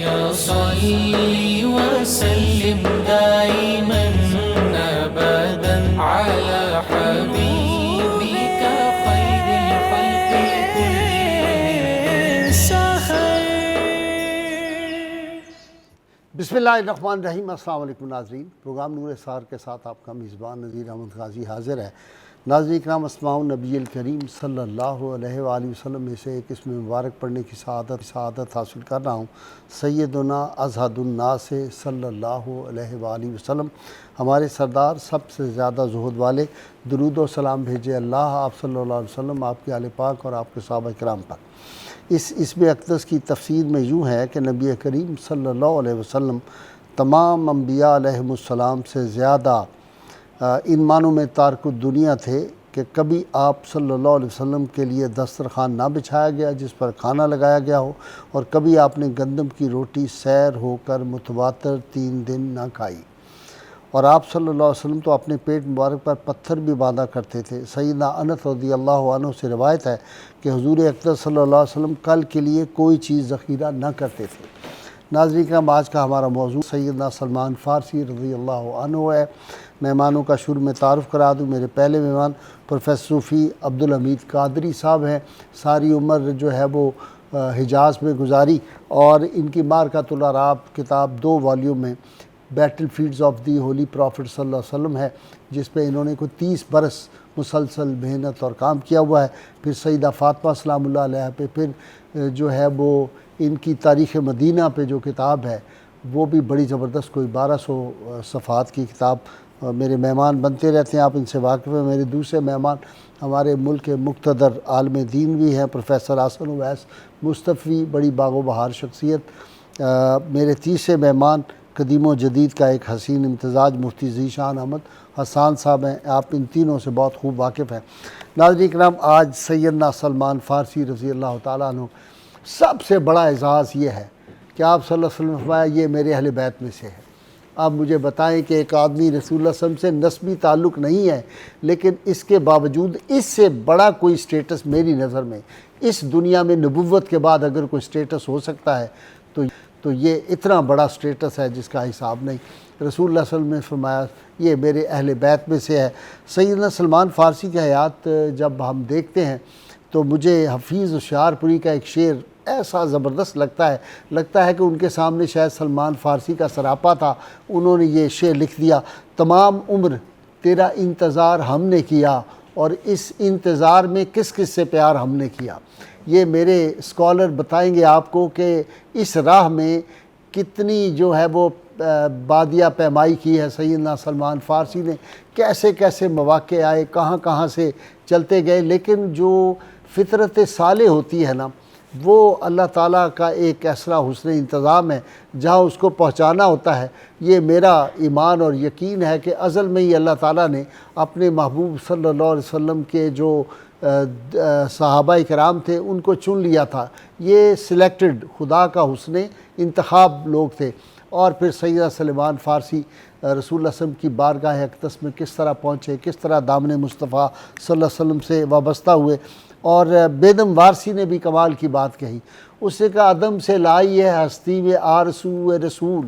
صل وسلم دائما أبدا على حبيبك خير الخلق كلهم. بسم اللہ الرحمن الرحیم. السلام علیکم ناظرین. پروگرام نور اسرار کے ساتھ آپ کا میزبان نذیر احمد غازی حاضر ہے. ناظرین اکرام، اسماء النبی الکریم صلی اللہ علیہ وآلہ وسلم میں سے ایک اسم مبارک پڑھنے کی سعادت حاصل کر رہا ہوں. سیدنا ازہد الناس صلی اللہ علیہ وآلہ وسلم، ہمارے سردار سب سے زیادہ زہد والے، درود و سلام بھیجے اللہ آپ صلی اللہ علیہ وسلم، آپ کے آل پاک اور آپ کے صحابہ کرام پر. اس اسم اقدس کی تفسیر میں یوں ہے کہ نبی کریم صلی اللہ علیہ وسلم تمام انبیاء علیہم السلام سے زیادہ ان معنوں میں تارک الدنیا تھے کہ کبھی آپ صلی اللہ علیہ وسلم کے لیے دسترخوان نہ بچھایا گیا جس پر کھانا لگایا گیا ہو، اور کبھی آپ نے گندم کی روٹی سیر ہو کر متواتر 3 دن نہ کھائی. اور آپ صلی اللہ علیہ وسلم تو اپنے پیٹ مبارک پر پتھر بھی باندھا کرتے تھے. سیدنا انس رضی اللہ عنہ سے روایت ہے کہ حضور اقدس صلی اللہ علیہ وسلم کل کے لیے کوئی چیز ذخیرہ نہ کرتے تھے. ناظرین کرام، آج کا ہمارا موضوع سیدنا سلمان فارسی رضی اللہ عنہ ہے. مہمانوں کا شروع میں تعارف کرا دوں. میرے پہلے مہمان پروفیسر صوفی عبدالحمید قادری صاحب ہیں. ساری عمر جو ہے وہ حجاز میں گزاری، اور ان کی معرکۃ العراب کتاب 2 والیوم میں battle fields of the holy prophet صلی اللہ علیہ وسلم ہے، جس پہ انہوں نے کوئی 30 برس مسلسل محنت اور کام کیا ہوا ہے. پھر سیدہ فاطمہ سلام اللہ علیہ پہ، پھر جو ہے وہ ان کی تاریخ مدینہ پہ جو کتاب ہے وہ بھی بڑی زبردست، کوئی 1200 صفحات کی کتاب. میرے مہمان بنتے رہتے ہیں، آپ ان سے واقف ہیں. میرے دوسرے مہمان ہمارے ملک کے مقتدر عالم دین بھی ہیں، پروفیسر حسن اویس مصطفی، بڑی باغ و بہار شخصیت. میرے تیسرے مہمان قدیم و جدید کا ایک حسین امتزاج مفتی ذیشان احمد حسان صاحب ہیں. آپ ان تینوں سے بہت خوب واقف ہیں. ناظرین کرام، آج سیدنا سلمان فارسی رضی اللہ تعالیٰ عنہ، سب سے بڑا اعزاز یہ ہے کہ آپ صلی اللہ علیہ وسلم نے فرمایا یہ میرے اہل بیت میں سے ہے. آپ مجھے بتائیں کہ ایک آدمی رسول اللہ صلی اللہ علیہ وسلم سے نسبی تعلق نہیں ہے، لیکن اس کے باوجود اس سے بڑا کوئی سٹیٹس میری نظر میں اس دنیا میں نبوت کے بعد اگر کوئی سٹیٹس ہو سکتا ہے تو یہ اتنا بڑا سٹیٹس ہے جس کا حساب نہیں. رسول اللہ صلی اللہ علیہ وسلم نے فرمایا یہ میرے اہل بیت میں سے ہے. سیدنا سلمان فارسی کی حیات جب ہم دیکھتے ہیں تو مجھے حفیظ ہوشیارپوری کا ایک شعر ایسا زبردست لگتا ہے کہ ان کے سامنے شاید سلمان فارسی کا سراپا تھا. انہوں نے یہ شعر لکھ دیا: تمام عمر تیرا انتظار ہم نے کیا، اور اس انتظار میں کس کس سے پیار ہم نے کیا. یہ میرے اسکالر بتائیں گے آپ کو کہ اس راہ میں کتنی جو ہے وہ بادیہ پیمائی کی ہے سیدنا سلمان فارسی نے، کیسے کیسے مواقع آئے، کہاں کہاں سے چلتے گئے. لیکن جو فطرت صالح ہوتی ہے نا، وہ اللہ تعالیٰ کا ایک ایسا حسن انتظام ہے جہاں اس کو پہنچانا ہوتا ہے. یہ میرا ایمان اور یقین ہے کہ ازل میں ہی اللہ تعالیٰ نے اپنے محبوب صلی اللہ علیہ وسلم کے جو صحابہ کرام تھے ان کو چن لیا تھا. یہ سلیکٹڈ خدا کا حسن انتخاب لوگ تھے. اور پھر سیدنا سلمان فارسی رسول اللہ صلی اللہ علیہ وسلم کی بارگاہ اقدس میں کس طرح پہنچے، کس طرح دامن مصطفیٰ صلی اللہ علیہ وسلم سے وابستہ ہوئے. اور بیدم وارسی نے بھی کمال کی بات کہی. اس نے کہا عدم سے لائی ہے ہستی میں آرزو رسول،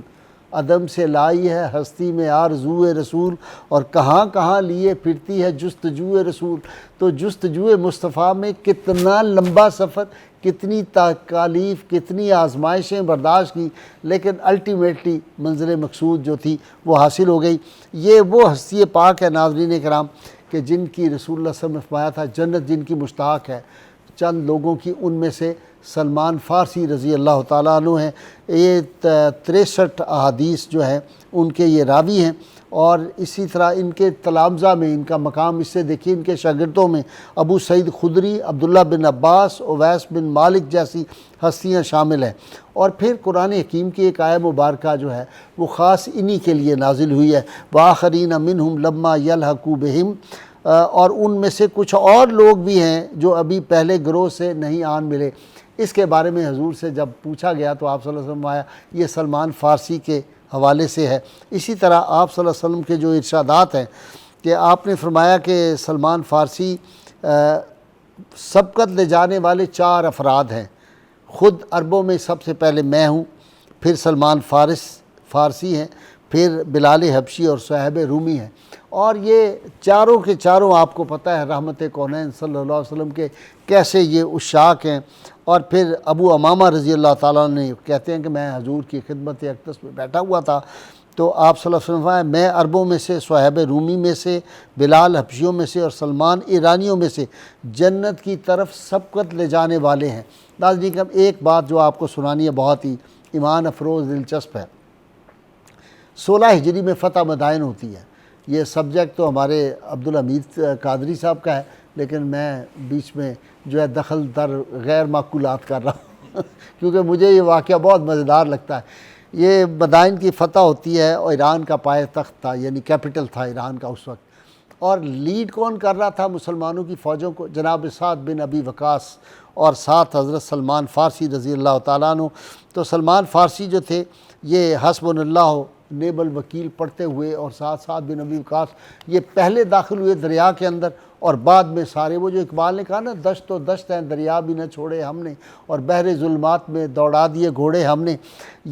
عدم سے لائی ہے ہستی میں آرزو رسول، اور کہاں کہاں لیے پھرتی ہے جستجو رسول. تو جستجو مصطفیٰ میں کتنا لمبا سفر، کتنی تکالیف، کتنی آزمائشیں برداشت کی، لیکن الٹیمیٹلی منزل مقصود جو تھی وہ حاصل ہو گئی. یہ وہ ہستی پاک ہے ناظرین کرام کہ جن کی رسول اللہ صلی اللہ علیہ وسلم نے فرمایا تھا جنت جن کی مشتاق ہے. چند لوگوں کی ان میں سے سلمان فارسی رضی اللہ تعالیٰ عنہ ہیں. یہ 63 احادیث جو ہیں ان کے یہ راوی ہیں. اور اسی طرح ان کے تلامذہ میں ان کا مقام اس سے دیکھیے، ان کے شاگردوں میں ابو سعید خدری، عبداللہ بن عباس، اویس بن مالک جیسی ہستیاں شامل ہیں. اور پھر قرآن حکیم کی ایک آیہ مبارکہ جو ہے وہ خاص انہی کے لیے نازل ہوئی ہے: وآخرین منہم لما یلحقوا بہم. اور ان میں سے کچھ اور لوگ بھی ہیں جو ابھی پہلے گروہ سے نہیں آن ملے. اس کے بارے میں حضور سے جب پوچھا گیا تو آپ صلی اللہ علیہ وسلم آیا یہ سلمان فارسی کے حوالے سے ہے. اسی طرح آپ صلی اللہ علیہ وسلم کے جو ارشادات ہیں کہ آپ نے فرمایا کہ سلمان فارسی سبقت لے جانے والے 4 افراد ہیں. خود عربوں میں سب سے پہلے میں ہوں، پھر سلمان فارسی ہیں، پھر بلال حبشی اور صہیب رومی ہیں، اور یہ چاروں کے چاروں آپ کو پتہ ہے رحمت کونین صلی اللہ علیہ وسلم کے کیسے یہ عشاق ہیں۔ اور پھر ابو امامہ رضی اللہ تعالیٰ نے کہتے ہیں کہ میں حضور کی خدمت اقدس میں بیٹھا ہوا تھا، تو آپ صلی اللہ علیہ وسلم فرمایا میں عربوں میں سے، صہیب رومی میں سے، بلال حبشیوں میں سے اور سلمان ایرانیوں میں سے جنت کی طرف سبقت لے جانے والے ہیں۔ ناظرین کرام، ایک بات جو آپ کو سنانی ہے بہت ہی ایمان افروز دلچسپ ہے۔ 16 ہجری میں فتح مدائن ہوتی ہے۔ یہ سبجیکٹ تو ہمارے عبدالحمید قادری صاحب کا ہے، لیکن میں بیچ میں جو ہے دخل در غیر معقولات کر رہا ہوں کیونکہ مجھے یہ واقعہ بہت مزیدار لگتا ہے۔ یہ مدائن کی فتح ہوتی ہے اور ایران کا پائے تخت تھا، یعنی کیپٹل تھا ایران کا اس وقت، اور لیڈ کون کر رہا تھا مسلمانوں کی فوجوں کو؟ جناب سعد بن ابی وقاص اور ساتھ حضرت سلمان فارسی رضی اللہ تعالیٰ عنہ۔ تو سلمان فارسی جو تھے یہ حسبنا اللہ نعم الوکیل پڑھتے ہوئے، اور ساتھ ساتھ بن ابی وقاص یہ پہلے داخل ہوئے دریا کے اندر، اور بعد میں سارے وہ جو اقبال نے کہا نا دشت و دشت ہیں دریا بھی نہ چھوڑے ہم نے، اور بحر ظلمات میں دوڑا دیے گھوڑے ہم نے،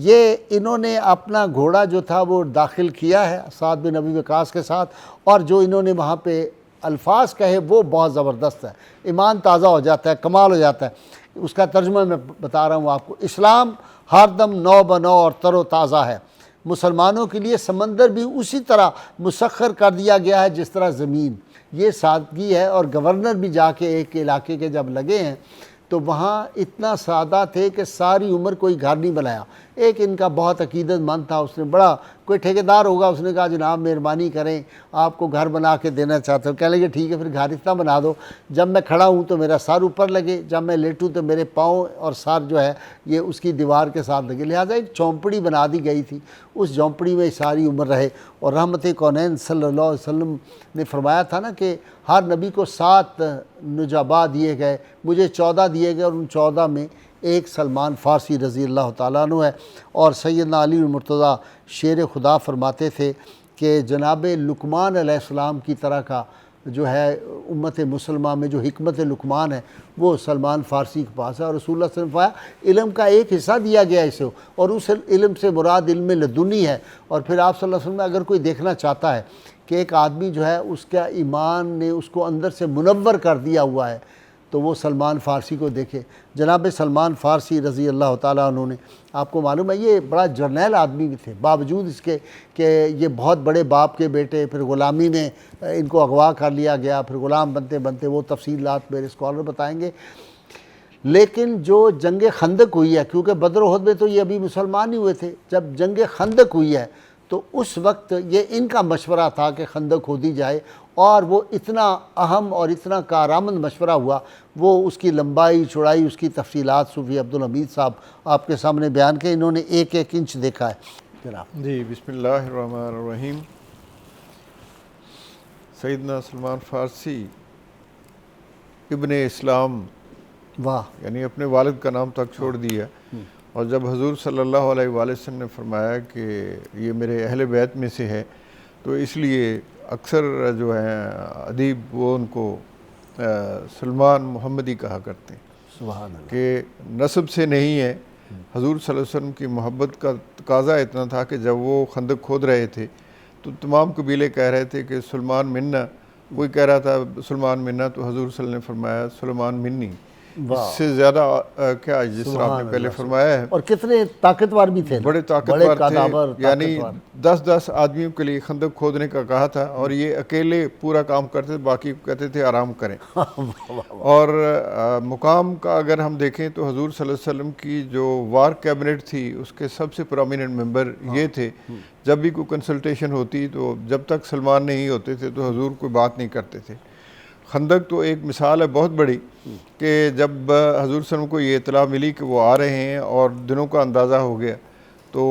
یہ انہوں نے اپنا گھوڑا جو تھا وہ داخل کیا ہے سعد بن ابی وقاص کے ساتھ، اور جو انہوں نے وہاں پہ الفاظ کہے وہ بہت زبردست ہے، ایمان تازہ ہو جاتا ہے، کمال ہو جاتا ہے۔ اس کا ترجمہ میں بتا رہا ہوں آپ کو۔ اسلام ہر دم نو بنو اور تر و تازہ ہے، مسلمانوں کے لیے سمندر بھی اسی طرح مسخر کر دیا گیا ہے جس طرح زمین، یہ سادگی ہے۔ اور گورنر بھی جا کے ایک علاقے کے جب لگے ہیں تو وہاں اتنا سادہ تھے کہ ساری عمر کوئی گھر نہیں بنایا۔ ایک ان کا بہت عقیدت مند تھا، اس نے بڑا کوئی ٹھیکیدار ہوگا، اس نے کہا جناب مہربانی کریں آپ کو گھر بنا کے دینا چاہتا ہوں۔ کہنے لگے ٹھیک ہے پھر گھر اتنا بنا دو جب میں کھڑا ہوں تو میرا سر اوپر لگے، جب میں لیٹوں تو میرے پاؤں اور سر جو ہے یہ اس کی دیوار کے ساتھ لگے، لہٰذا ایک جھونپڑی بنا دی گئی تھی، اس جھونپڑی میں ساری عمر رہے۔ اور رحمت کونین صلی اللہ علیہ وسلم نے فرمایا تھا نا کہ ہر نبی کو 7 نجباء دیے گئے، مجھے 14 دیے گئے، اور ان 14 میں ایک سلمان فارسی رضی اللہ تعالیٰ عنہ ہے۔ اور سیدنا علی المرتضیٰ شیر خدا فرماتے تھے کہ جناب لقمان علیہ السلام کی طرح کا جو ہے امت مسلمہ میں جو حکمت لقمان ہے وہ سلمان فارسی کے پاس ہے، اور رسول اللہ صلی اللہ علیہ وسلم فرمایا علم کا ایک حصہ دیا گیا اسے، اور اس علم سے مراد علم لدنی ہے۔ اور پھر آپ صلی اللہ علیہ وسلم اگر کوئی دیکھنا چاہتا ہے کہ ایک آدمی جو ہے اس کا ایمان نے اس کو اندر سے منور کر دیا ہوا ہے تو وہ سلمان فارسی کو دیکھے۔ جناب سلمان فارسی رضی اللہ تعالیٰ عنہ نے، آپ کو معلوم ہے یہ بڑا جرنیل آدمی بھی تھے، باوجود اس کے کہ یہ بہت بڑے باپ کے بیٹے، پھر غلامی میں ان کو اغوا کر لیا گیا، پھر غلام بنتے بنتے وہ تفصیلات میرے اسکالر بتائیں گے۔ لیکن جو جنگ خندق ہوئی ہے، کیونکہ بدر و احد میں تو یہ ابھی مسلمان ہی ہوئے تھے، جب جنگ خندق ہوئی ہے تو اس وقت یہ ان کا مشورہ تھا کہ خندق کھودی جائے، اور وہ اتنا اہم اور اتنا کارآمد مشورہ ہوا، وہ اس کی لمبائی چوڑائی اس کی تفصیلات صوفی عبدالحمید صاحب آپ کے سامنے بیان کے، انہوں نے ایک ایک انچ دیکھا ہے جناب۔ جی بسم اللہ الرحمن الرحیم۔ سیدنا سلمان فارسی ابن اسلام، واہ، یعنی اپنے والد کا نام تک چھوڑ دیا، اور جب حضور صلی اللہ علیہ وآلہ وسلم نے فرمایا کہ یہ میرے اہل بیت میں سے ہے، تو اس لیے اکثر جو ہیں ادیب وہ ان کو سلمان محمدی کہا کرتے ہیں، سبحان اللہ، کہ نسب سے نہیں ہے۔ حضور صلی اللہ علیہ وسلم کی محبت کا تقاضا اتنا تھا کہ جب وہ خندق کھود رہے تھے تو تمام قبیلے کہہ رہے تھے کہ سلمان منا، کوئی کہہ رہا تھا سلمان منا، تو حضور صلی اللہ علیہ وسلم نے فرمایا سلمان منی۔ اس سے زیادہ کیا جس طرح آپ نے پہلے فرمایا ہے، اور کتنے طاقتور بھی تھے، بڑے طاقتور تھے، یعنی 10 آدمیوں کے لیے خندق کھودنے کا کہا تھا، اور یہ اکیلے پورا کام کرتے تھے، باقی کہتے تھے آرام کریں۔ اور مقام کا اگر ہم دیکھیں تو حضور صلی اللہ علیہ وسلم کی جو وار کیبنٹ تھی اس کے سب سے پرومیننٹ ممبر یہ تھے۔ جب بھی کوئی کنسلٹیشن ہوتی تو جب تک سلمان نہیں ہوتے تھے تو حضور کوئی بات نہیں کرتے تھے۔ خندق تو ایک مثال ہے بہت بڑی کہ جب حضور صلی اللہ علیہ وسلم کو یہ اطلاع ملی کہ وہ آ رہے ہیں اور دنوں کا اندازہ ہو گیا، تو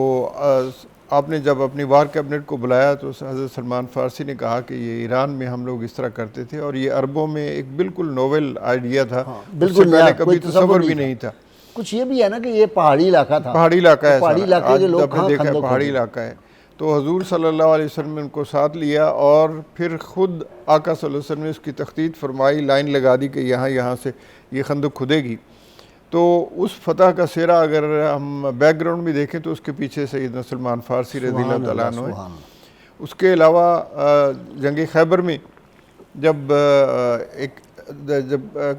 آپ نے جب اپنی وار کیبنٹ کو بلایا تو حضرت سلمان فارسی نے کہا کہ یہ ایران میں ہم لوگ اس طرح کرتے تھے، اور یہ عربوں میں ایک بالکل نوول آئیڈیا تھا، اس سے پہلے کبھی تصور بھی نہیں تھا۔ کچھ یہ بھی ہے نا کہ یہ پہاڑی علاقہ تھا، پہاڑی علاقہ ہے، پہاڑی علاقے کے لوگ کہاں دیکھا ہے پہاڑی علاقہ ہے۔ تو حضور صلی اللہ علیہ وسلم نے ان کو ساتھ لیا، اور پھر خود آقا صلی اللہ علیہ وسلم نے اس کی تخطیط فرمائی، لائن لگا دی کہ یہاں سے یہ خندق کھدے گی۔ تو اس فتح کا سہرا اگر ہم بیک گراؤنڈ میں دیکھیں تو اس کے پیچھے سیدنا سلمان فارسی رضی اللہ تعالیٰ عنہ ہے. اس کے علاوہ جنگ خیبر میں جب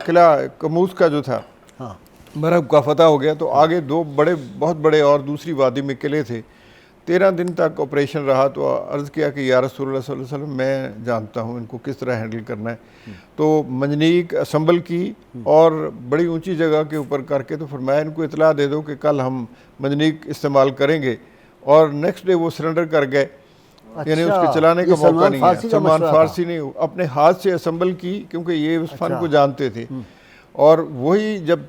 قلعہ کموز کا جو تھا مرب کا فتح ہو گیا تو آگے دو بہت بڑے اور دوسری وادی میں قلعے تھے. 13 دن تک آپریشن رہا تو عرض کیا کہ یا رسول اللہ صلی اللہ علیہ وسلم میں جانتا ہوں ان کو کس طرح ہینڈل کرنا ہے. تو منجنیق اسمبل کی اور بڑی اونچی جگہ کے اوپر کر کے تو فرمایا ان کو اطلاع دے دو کہ کل ہم منجنیق استعمال کریں گے. اور نیکسٹ ڈے وہ سرنڈر کر گئے, یعنی اس کے چلانے کا موقع نہیں ہے. سلمان فارسی نے اپنے ہاتھ سے اسمبل کی کیونکہ یہ اس فن کو جانتے تھے. اور وہی جب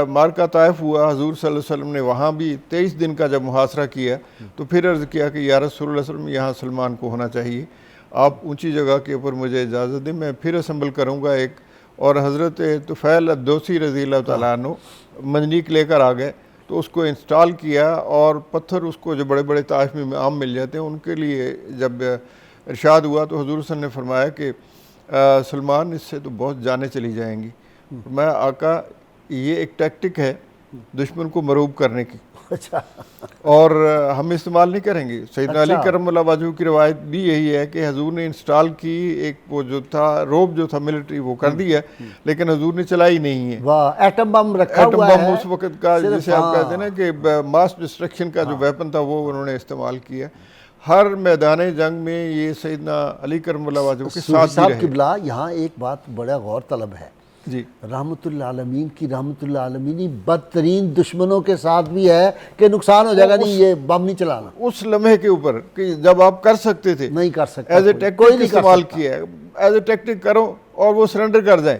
مارکہ طائف ہوا حضور صلی اللہ علیہ وسلم نے وہاں بھی 23 دن کا جب محاصرہ کیا تو پھر عرض کیا کہ یا رسول اللہ صلی اللہ علیہ وسلم یہاں سلمان کو ہونا چاہیے, آپ اونچی جگہ کے اوپر مجھے اجازت دیں, میں پھر اسمبل کروں گا ایک. اور حضرت طفیل الدوسی رضی اللہ تعالیٰ عنہ منجنیق لے کر آ گئے تو اس کو انسٹال کیا, اور پتھر اس کو جو بڑے بڑے طائف میں عام مل جاتے ہیں ان کے لیے جب ارشاد ہوا تو حضور صلی اللہ علیہ وسلم نے فرمایا کہ سلمان اس سے تو بہت جانیں چلی جائیں گی. میں آقا یہ ایک ٹیکٹک ہے دشمن کو مرعوب کرنے کی, اور ہم استعمال نہیں کریں گے. سیدنا علی کرم اللہ وجہہ کی روایت بھی یہی ہے کہ حضور نے انسٹال کی ایک وہ جو تھا روب جو تھا ملٹری وہ کر دی ہے, لیکن حضور نے چلائی نہیں ہے. ایٹم بم رکھا ہوا ہے, ایٹم بم اس وقت کا جسے آپ کہتے ہیں نا کہ ماس ڈسٹرکشن کا جو ویپن تھا وہ انہوں نے استعمال کیا. ہر میدان جنگ میں یہ سیدنا علی کرم اللہ وجہہ کے ساتھ بھی رہے. قبلہ یہاں ایک بات بڑا غور طلب ہے, جی رحمت اللہ عالمین کی رحمت اللہ عالمینی بدترین دشمنوں کے ساتھ بھی ہے کہ نقصان ہو جائے گا, نہیں یہ بم نہیں چلانا. اس لمحے کے اوپر کہ جب آپ کر سکتے تھے نہیں کر سکتے, ایز اے ٹیکٹک استعمال کیا ہے, ایز اے ٹیکٹک کرو اور وہ سرنڈر کر جائیں.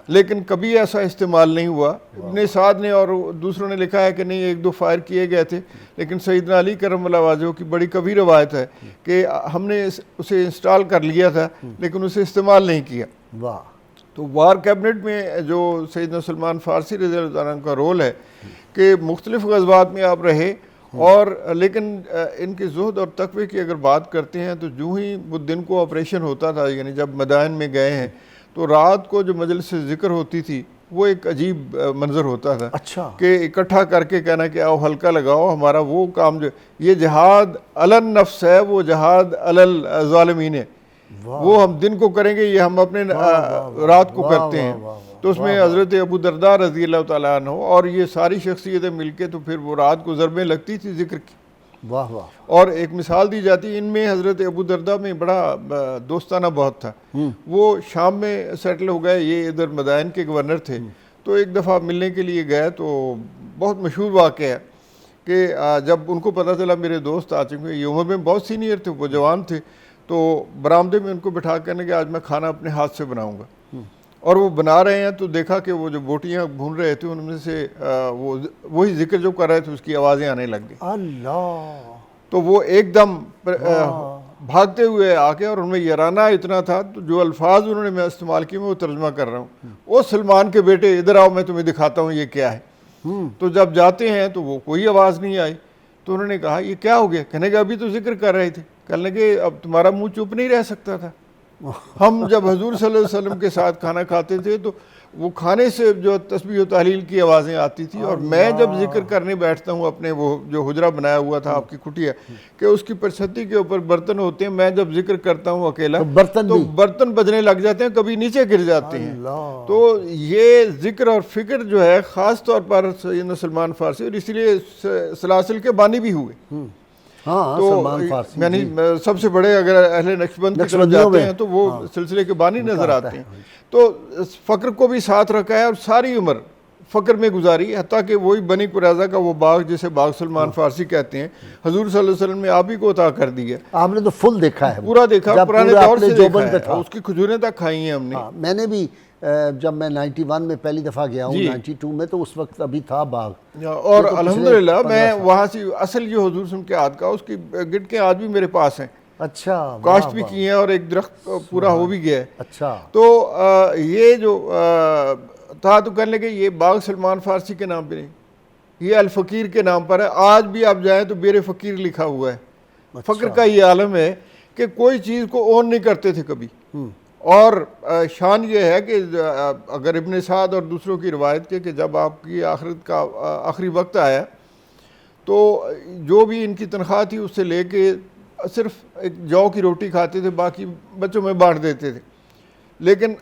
لیکن کبھی ایسا استعمال نہیں ہوا. ابن سعد نے اور دوسروں نے لکھا ہے کہ نہیں 1-2 فائر کیے گئے تھے, لیکن سیدنا علی کرم اللہ وجہہ کی بڑی کبھی روایت ہے کہ ہم نے اسے انسٹال کر لیا تھا لیکن اسے استعمال نہیں کیا. واہ. تو وار کیبنٹ میں جو سیدنا سلمان فارسی رضی اللہ عنہ کا رول ہے کہ مختلف غزوات میں آپ رہے, اور لیکن ان کے زہد اور تقوی کی اگر بات کرتے ہیں تو جو ہی وہ دن کو آپریشن ہوتا تھا, یعنی جب میدان میں گئے ہیں تو رات کو جو مجلس ذکر ہوتی تھی وہ ایک عجیب منظر ہوتا تھا. اچھا. کہ اکٹھا کر کے کہنا کہ آؤ ہلکا لگاؤ, ہمارا وہ کام جو یہ جہاد علی النفس ہے, وہ جہاد علی الظالمین ہے. وہ ہم دن کو کریں گے, یہ ہم اپنے رات کو کرتے ہیں. تو اس میں حضرت ابو درداء رضی اللہ تعالیٰ عنہ اور یہ ساری شخصیتیں مل کے تو پھر وہ رات کو ضربیں لگتی تھی ذکر کی. واہ واہ. اور ایک مثال دی جاتی, ان میں حضرت ابو درداء میں بڑا دوستانہ بہت تھا. وہ شام میں سیٹل ہو گئے, یہ ادھر مدائن کے گورنر تھے. تو ایک دفعہ ملنے کے لیے گئے تو بہت مشہور واقعہ ہے کہ جب ان کو پتہ چلا میرے دوست آ چکے ہیں, یہ عمر میں بہت سینئر تھے, وہ جوان تھے, تو برآمدے میں ان کو بٹھا کرنے کہ آج میں کھانا اپنے ہاتھ سے بناؤں گا. اور وہ بنا رہے ہیں تو دیکھا کہ وہ جو بوٹیاں بھون رہے تھے ان میں سے وہی ذکر جو کر رہے تھے اس کی آوازیں آنے لگ گئی. اللہ. تو وہ ایک دم بھاگتے ہوئے آ کے, اور ان میں یارانہ اتنا تھا تو جو الفاظ انہوں نے میں استعمال کیے میں وہ ترجمہ کر رہا ہوں. او سلمان کے بیٹے ادھر آؤ, میں تمہیں دکھاتا ہوں یہ کیا ہے. تو جب جاتے ہیں تو وہ کوئی آواز نہیں آئی. تو انہوں نے کہا یہ کیا ہو گیا؟ کہنے کہ ابھی تو ذکر کر رہے تھے. کہنے کہ اب تمہارا منہ چپ نہیں رہ سکتا تھا. ہم جب حضور صلی اللہ علیہ وسلم کے ساتھ کھانا کھاتے تھے تو وہ کھانے سے جو تسبیح و تحلیل کی آوازیں آتی تھی, اور میں جب ذکر کرنے بیٹھتا ہوں اپنے وہ جو حجرہ بنایا ہوا تھا آپ کی کٹیا کہ اس کی پرچھتی کے اوپر برتن ہوتے ہیں, میں جب ذکر کرتا ہوں اکیلا تو برتن بجنے لگ جاتے ہیں, کبھی نیچے گر جاتے ہیں. تو یہ ذکر اور فکر جو ہے خاص طور پر سیدنا سلمان فارسی, اور اسی لیے سلاسل کے بانی بھی ہوئے. تو یعنی سب سے بڑے اگر اہل نقشبند کی طرف جاتے ہیں تو وہ سلسلے کے بانی نظر آتے ہیں. تو فقر کو بھی ساتھ رکھا ہے اور ساری عمر فقر میں گزاری, حتیٰ کہ وہی بنی قریظہ کا وہ باغ جسے باغ سلمان فارسی کہتے ہیں حضور صلی اللہ علیہ وسلم نے آپ ہی کو عطا کر دیا. آپ نے تو فل دیکھا ہے, پورا دیکھا, پرانے دور سے دیکھا ہے, اس کی کھجوریں تک کھائی ہیں ہم نے. میں نے بھی جب میں 91 میں پہلی دفعہ گیا ہوں 92 میں تو اس وقت ابھی تھا باغ, اور الحمدللہ میں وہاں سے اصل جو حضور صلی کے ہاتھ کا اس کی گٹکیں آج بھی میرے پاس ہیں. اچھا. کاشت بھی کی ہیں اور ایک درخت پورا ہو بھی گیا ہے. اچھا. تو یہ جو تھا تو کہنے لگے یہ باغ سلمان فارسی کے نام پہ نہیں, یہ الفقیر کے نام پر ہے. آج بھی آپ جائیں تو بیر فقیر لکھا ہوا ہے. فقر کا یہ عالم ہے کہ کوئی چیز کو اون نہیں کرتے تھے کبھی, اور شان یہ ہے کہ اگر ابن سعد اور دوسروں کی روایت کے کہ جب آپ کی آخرت کا آخری وقت آیا تو جو بھی ان کی تنخواہ تھی اس سے لے کے صرف ایک جو کی روٹی کھاتے تھے، باقی بچوں میں بانٹ دیتے تھے. لیکن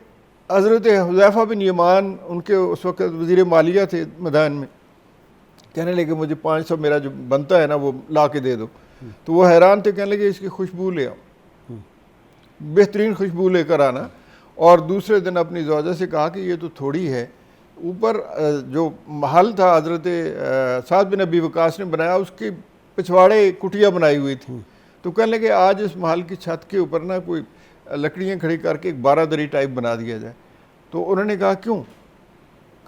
حضرت حذیفہ بن یمان ان کے اس وقت وزیر مالیہ تھے مدائن میں، کہنے لگے مجھے 500 میرا جو بنتا ہے نا وہ لا کے دے دو. تو وہ حیران تھے، کہنے لگے اس کی خوشبو لے آؤ، بہترین خوشبو لے کر آنا. اور دوسرے دن اپنی زوجہ سے کہا کہ یہ تو تھوڑی ہے. اوپر جو محل تھا حضرت سعد بن ابی وقاص نے بنایا، اس کے پچھواڑے کٹیا بنائی ہوئی تھی. تو کہنے لگے آج اس محل کی چھت کے اوپر نا کوئی لکڑیاں کھڑی کر کے ایک 12 دری ٹائپ بنا دیا جائے. تو انہوں نے کہا کیوں؟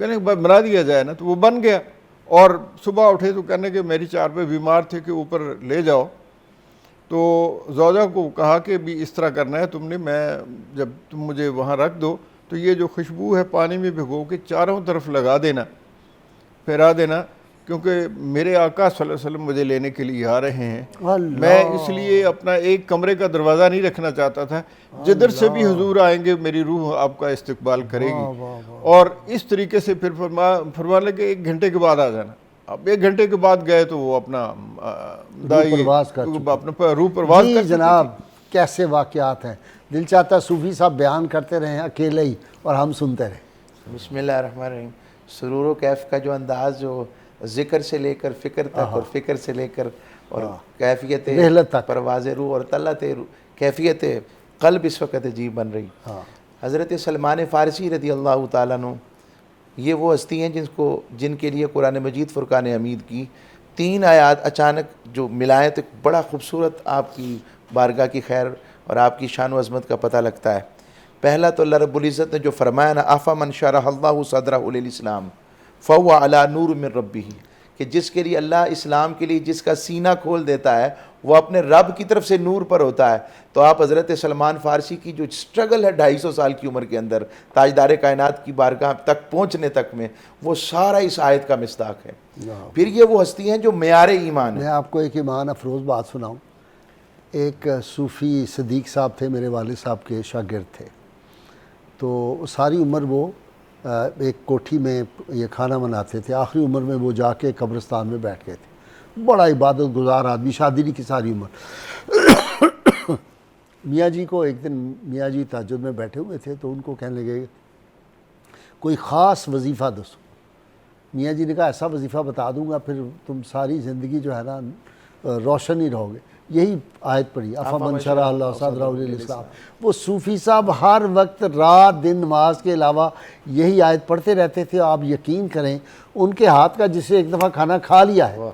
کہنے بنا دیا جائے نا. تو وہ بن گیا. اور صبح اٹھے تو کہنے کہ میری چارپے بیمار تھے کہ اوپر لے جاؤ. تو زوجہ کو کہا کہ بھی اس طرح کرنا ہے تم نے، میں جب تم مجھے وہاں رکھ دو تو یہ جو خوشبو ہے پانی میں بھگو کے چاروں طرف لگا دینا، پھیرا دینا، کیونکہ میرے آقا صلی اللہ علیہ وسلم مجھے لینے کے لیے آ رہے ہیں. میں اس لیے اپنا ایک کمرے کا دروازہ نہیں رکھنا چاہتا تھا، جدھر سے بھی حضور آئیں گے میری روح آپ کا استقبال کرے گی. اور اس طریقے سے پھر فرمانے لگے 1 گھنٹے کے بعد آ جانا. اب 1 گھنٹے کے بعد گئے تو وہ اپنا روح پرواز کر. جناب کیسے واقعات ہیں، دل چاہتا صوفی صاحب بیان کرتے رہے اکیلے ہی اور ہم سنتے رہے. بسم اللہ الرحمن الرحیم. سرور و کیف کا جو انداز، جو ذکر سے لے کر فکر تک اور فکر سے لے کر اور کیفیت پرواز روح اور طلعت کیفیت قلب اس وقت عجیب بن رہی. حضرت سلمان فارسی رضی اللہ تعالیٰ عنہ یہ وہ ہستی ہیں جن کے لیے قرآن مجید فرقان حمید کی 3 آیات اچانک جو ملائیں تو بڑا خوبصورت آپ کی بارگاہ کی خیر اور آپ کی شان و عظمت کا پتہ لگتا ہے. پہلا تو اللہ رب العزت نے جو فرمایا نا، افمن شرح اللہ صدرہ للاسلام فهو علی نور من ربہ، کہ جس کے لیے اللہ اسلام کے لیے جس کا سینہ کھول دیتا ہے وہ اپنے رب کی طرف سے نور پر ہوتا ہے. تو آپ حضرت سلمان فارسی کی جو سٹرگل ہے 250 سال کی عمر کے اندر تاجدار کائنات کی بارگاہ تک پہنچنے تک میں، وہ سارا اس آیت کا مصداق ہے. پھر یہ وہ ہستی ہیں جو معیار ایمان ہے. میں آپ کو ایک ایمان افروز بات سناؤں. ایک صوفی صدیق صاحب تھے، میرے والد صاحب کے شاگرد تھے. تو ساری عمر وہ ایک کوٹھی میں یہ کھانا بناتے تھے. آخری عمر میں وہ جا کے قبرستان میں بیٹھ گئے تھے. بڑا عبادت گزار آدمی، شادی نہیں کی ساری عمر. میاں جی کو ایک دن میاں جی تہجد میں بیٹھے ہوئے تھے تو ان کو کہنے لگے کوئی خاص وظیفہ دو. میاں جی نے کہا ایسا وظیفہ بتا دوں گا پھر تم ساری زندگی جو ہے نا روشن ہی رہو گے. یہی آیت پڑھی افمن شرح اللہ صدرہ للاسلام. وہ صوفی صاحب ہر وقت رات دن نماز کے علاوہ یہی آیت پڑھتے رہتے تھے. آپ یقین کریں ان کے ہاتھ کا جسے ایک دفعہ کھانا کھا لیا ہے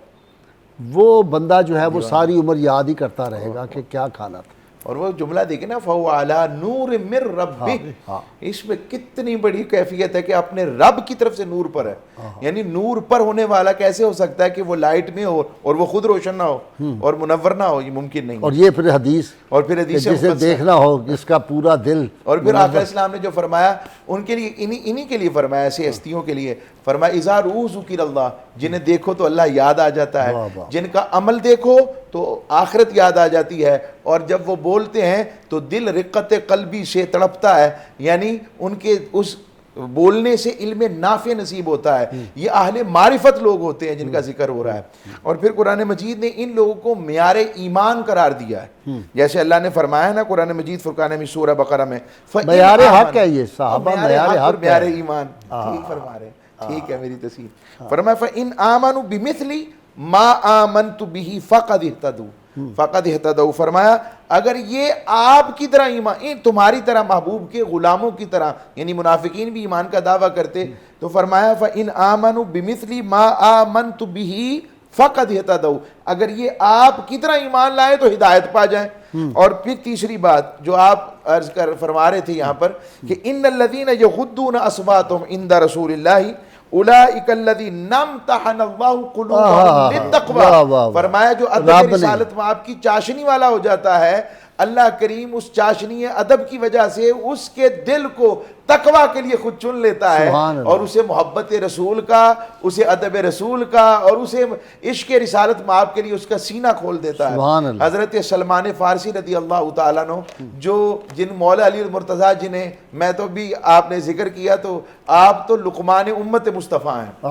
وہ بندہ جو ہے وہ ساری عمر یاد ہی کرتا رہے گا کہ کیا کھانا تھا. اور وہ جملہ دیکھیں نا، فَهُوَ عَلَى نُورٍ مِّن رَبِّهِ، اس میں کتنی بڑی کیفیت ہے کہ اپنے رب کی طرف سے نور پر ہے. یعنی نور پر ہونے والا کیسے ہو سکتا ہے کہ وہ لائٹ میں ہو اور وہ خود روشن نہ ہو اور منور نہ ہو؟ یہ ممکن نہیں. اور یہ پھر حدیث جسے دیکھنا ہو جس کا پورا دل. اور پھر آقا اسلام نے جو فرمایا ان کے لیے، انہی کے لیے فرمایا، ایسی ہستیوں کے لیے فرمایا اذا رؤوا ذکر اللہ، جنہیں دیکھو تو اللہ یاد آ جاتا ہے، جن کا عمل دیکھو تو آخرت یاد آ جاتی ہے، اور جب وہ بولتے ہیں تو دل رقت قلبی سے تڑپتا ہے. یعنی ان کے اس بولنے سے علم نافع نصیب ہوتا ہے. یہ اہل معرفت لوگ ہوتے ہیں جن کا ذکر ہو رہا ہے. اور پھر قرآن مجید نے ان لوگوں کو معیار ایمان قرار دیا ہے. جیسے اللہ نے فرمایا نا قرآن مجید فرقان میں سورہ بقرہ میں معیار حق ہے. یہ صحابہ معیار حق، معیار ایمان. ٹھیک فرما رہے ہیں، ٹھیک ہے میری تصحیح. فرمایا فَإِنْ آمَنُوا بِمِثْلِ مَا آمَنْتُ بِهِ فَقَدْ اهْتَدَوْا. فرمایا اگر یہ آپ کی طرح ایمان، تمہاری طرح محبوب کے غلاموں کی طرح، یعنی منافقین بھی ایمان کا دعویٰ کرتے، تو فرمایا فَإِنْ آمَنُوا بِمِثْلِ مَا آمَنْتُ بِهِ فَقَدْ اهْتَدَوْا، اگر یہ آپ کی طرح ایمان لائے تو ہدایت پا جائیں. اور پھر تیسری بات جو آپ عرض کر فرما رہے تھے یہاں پر کہ ان الذین یغضون اصواتهم عند رسول اللہ اولئک الذین امتحن اللہ قلوبهم للتقوی. فرمایا جو ادب رسالت میں آپ کی چاشنی والا ہو جاتا ہے، اللہ کریم اس چاشنی ادب کی وجہ سے اس کے دل کو تقوی کے لیے خود چن لیتا ہے اور اسے محبت رسول کا، اسے ادب رسول کا اور اسے عشق رسالت مآب کے لیے اس کا سینہ کھول دیتا ہے۔ حضرت سلمان فارسی رضی اللہ تعالیٰ عنہ جو جن مولا علی المرتضیٰ جنہیں میں تو بھی آپ نے ذکر کیا، تو آپ تو لقمان امت مصطفیٰ ہیں،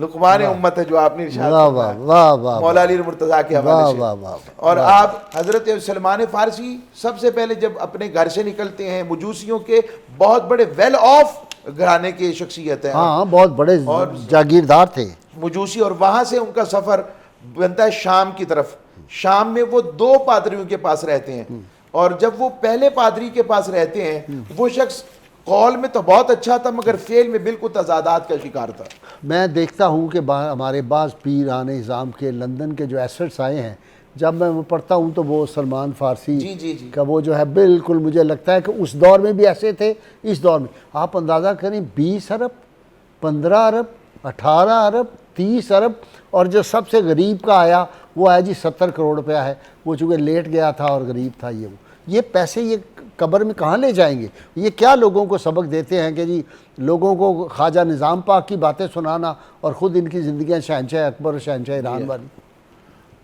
لقمان امت ہے جو آپ نے ارشاد فرمایا مولا علی المرتضیٰ کے حوالے سے۔ اور آپ حضرت سلمان فارسی سب سے پہلے جب اپنے گھر سے نکلتے ہیں، مجوسیوں کے بہت بڑے ویل آف گھرانے کی شخصیت ہے، بہت بڑے جاگیردار تھے مجوسی، اور وہاں سے ان کا سفر بنتا ہے شام کی طرف۔ شام میں وہ 2 پادریوں کے پاس رہتے ہیں، اور جب وہ پہلے پادری کے پاس رہتے ہیں وہ شخص قول میں تو بہت اچھا تھا مگر فعل میں بالکل تضادات کا شکار تھا۔ میں دیکھتا ہوں کہ ہمارے بعض پیران نظام کے لندن کے جو ایسٹس آئے ہیں، جب میں وہ پڑھتا ہوں تو وہ سلمان فارسی کا وہ جو ہے بالکل مجھے لگتا ہے کہ اس دور میں بھی ایسے تھے، اس دور میں آپ اندازہ کریں 20 ارب 15 ارب 18 ارب 30 ارب، اور جو سب سے غریب کا آیا وہ ہے جی 70 کروڑ روپیہ ہے، وہ چونکہ لیٹ گیا تھا اور غریب تھا۔ یہ پیسے یہ قبر میں کہاں لے جائیں گے؟ یہ کیا لوگوں کو سبق دیتے ہیں کہ جی لوگوں کو خواجہ نظام پاک کی باتیں سنانا اور خود ان کی زندگیاں شہنشاہ اکبر اور شہنشاہ ایران والی۔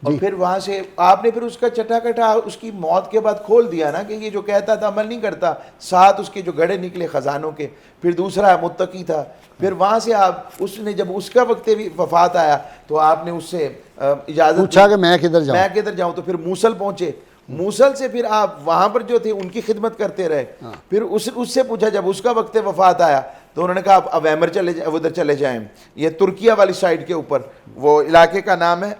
اور پھر وہاں سے آپ نے پھر اس کا چٹا کٹا اس کی موت کے بعد کھول دیا نا کہ یہ جو کہتا تھا عمل نہیں کرتا، 7 اس کے جو گڑھے نکلے خزانوں کے، پھر دوسرا متقی تھا۔ پھر وہاں سے آپ اس نے جب اس کا وقت وفات آیا تو آپ نے اس سے اجازت پوچھا کہ میں کدھر جاؤں، تو پھر موصل پہنچے، موصل سے پھر آپ وہاں پر جو تھے ان کی خدمت کرتے رہے۔ پھر اس سے پوچھا جب اس کا وقت وفات آیا تو انہوں نے کہا اب ایمر ادھر چلے جائیں، یہ ترکیہ والی سائڈ کے اوپر وہ علاقے کا نام ہے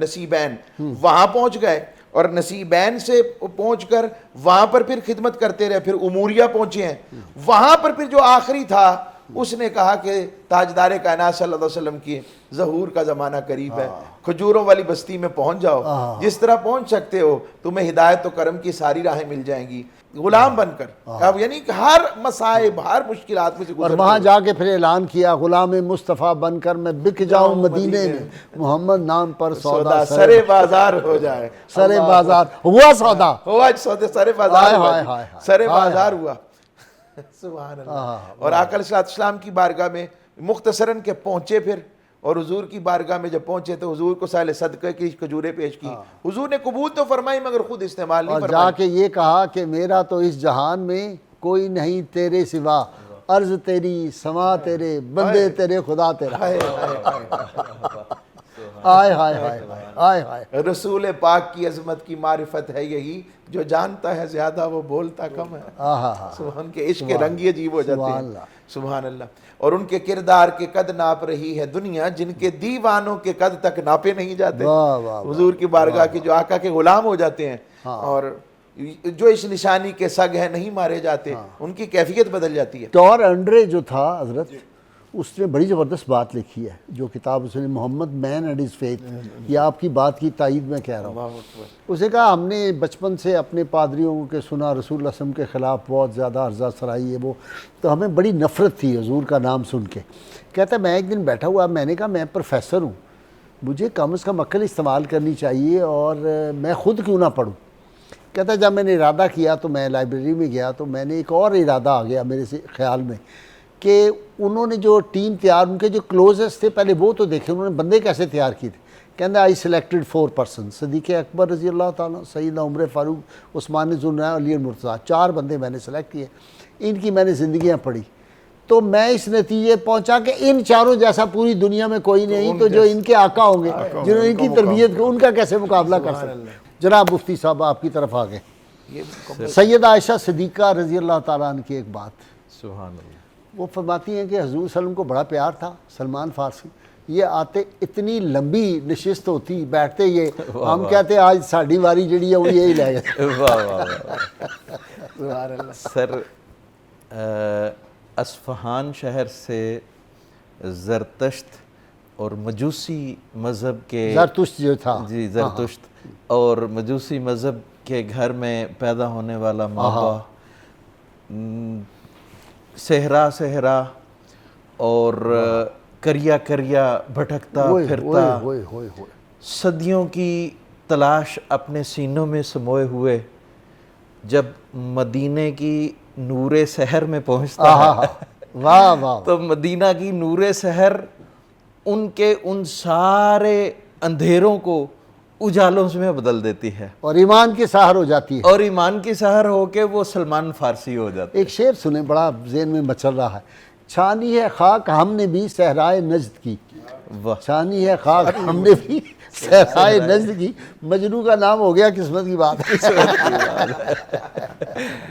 نصیبین، وہاں پہنچ گئے اور نصیبین سے پہنچ کر وہاں پر پھر خدمت کرتے رہے۔ پھر اموریہ پہنچے ہیں، وہاں پر پھر جو آخری تھا اس نے کہا کہ تاجدار کائنات صلی اللہ علیہ وسلم کی ظہور کا زمانہ قریب ہے، کھجوروں والی بستی میں پہنچ جاؤ، جس طرح پہنچ سکتے ہو تمہیں ہدایت و کرم کی ساری راہیں مل جائیں گی غلام بن کر۔ اب یعنی کہ ہر مصائب ہر مشکلات میں سے اور وہاں جا کے پھر اعلان کیا غلام مصطفیٰ بن کر میں بک جاؤں مدینے میں، محمد نام پر سودا سرے بازار ہو جائے، سرے بازار ہوا سودا، ہوا سودا سرے بازار، سرے بازار ہوا، سبحان اللہ۔ اور آقا علیہ السلام کی بارگاہ میں مختصراً کے پہنچے پھر، اور حضور کی بارگاہ میں جب پہنچے تو حضور کو سائل صدقہ کی کھجوریں پیش کی، حضور نے قبول تو فرمائی مگر خود استعمال نہیں فرمائی، اور جا کے یہ کہا کہ میرا تو اس جہان میں کوئی نہیں تیرے سوا، عرض تیری سما تیرے بندے تیرے خدا تیرا۔ آئے ہائے ہائے آئے ہائے، رسول پاک کی عظمت کی معرفت ہے یہی، جو جانتا ہے زیادہ وہ بولتا کم ہے۔ سبحان کے عشق کے رنگ عجیب ہو جاتے ہیں، سبحان اللہ۔ اور ان کے کردار کے قد ناپ رہی ہے دنیا، جن کے دیوانوں کے قد تک ناپے نہیں جاتے۔ حضور کی بارگاہ کے جو آقا کے غلام ہو جاتے ہیں اور جو اس نشانی کے سگ ہیں نہیں مارے جاتے، ان کی کیفیت بدل جاتی ہے۔ ٹور انڈرے جو تھا حضرت، اس نے بڑی زبردست بات لکھی ہے جو کتاب اس نے محمد مین اینڈ ہز فیتھ، یہ آپ کی بات کی تائید میں کہہ رہا ہوں۔ اس نے کہا ہم نے بچپن سے اپنے پادریوں کے سنا رسول اللہ صلی اللہ علیہ وسلم کے خلاف بہت زیادہ عرضہ سرائی ہے وہ، تو ہمیں بڑی نفرت تھی حضور کا نام سن کے۔ کہتا ہے میں ایک دن بیٹھا ہوا، میں نے کہا میں پروفیسر ہوں، مجھے کم از کم عقل استعمال کرنی چاہیے اور میں خود کیوں نہ پڑھوں۔ کہتا ہے جب میں نے ارادہ کیا تو میں لائبریری میں گیا تو میں نے ایک اور ارادہ آ گیا میرے سے خیال میں کہ انہوں نے جو ٹیم تیار، ان کے جو کلوزسٹ تھے پہلے وہ تو دیکھے انہوں نے بندے کیسے تیار کیے تھے۔ کہتے آئی سلیکٹڈ 4 پرسن، صدیق اکبر رضی اللہ تعالیٰ، سیدنا عمر فاروق، عثمان ذو النورین، علی المرتضیٰ، 4 بندے میں نے سلیکٹ کیے، ان کی میں نے زندگیاں پڑھی تو میں اس نتیجے پہنچا کہ ان چاروں جیسا پوری دنیا میں کوئی نہیں، تو جو ان کے آقا ہوں گے جنہوں نے ان کی تربیت کو، ان کا کیسے مقابلہ کر سکتے۔ جناب مفتی صاحب آپ کی طرف آگے، سیدہ عائشہ صدیقہ رضی اللہ تعالیٰ عنہ کی ایک بات، سبحان اللہ، وہ فرماتی ہیں کہ حضور صلی اللہ علیہ وسلم کو بڑا پیار تھا سلمان فارسی، یہ آتے اتنی لمبی نشست ہوتی بیٹھتے، یہ ہم کہتے ہیں آج ساڑھی واری جڑی ہے وہ یہی لے گئے۔ سر اصفہان شہر سے زرتشت اور مجوسی مذہب کے، زرتشت جو تھا جی زرتشت اور مجوسی مذہب کے گھر میں پیدا ہونے والا ماں صحرا اور کریا بھٹکتا پھرتا، صدیوں کی تلاش اپنے سینوں میں سموئے ہوئے، جب مدینے کی نور سحر میں پہنچتا ہے واہ واہ، تو مدینہ کی نور سحر ان کے ان سارے اندھیروں کو اجالوں میں بدل دیتی ہے، اور ایمان کی سحر ہو جاتی ہے، اور ایمان کی سحر ہو کے وہ سلمان فارسی ہو جاتے ہیں۔ ایک شعر سنیں، بڑا ذہن میں مچل رہا ہے، چھانی ہے خاک ہم نے بھی صحرائے نجد کی، واہ، چھانی ہے خاک ہم نے بھی صحرائے نجد کی، مجنوں کا نام ہو گیا، قسمت کی بات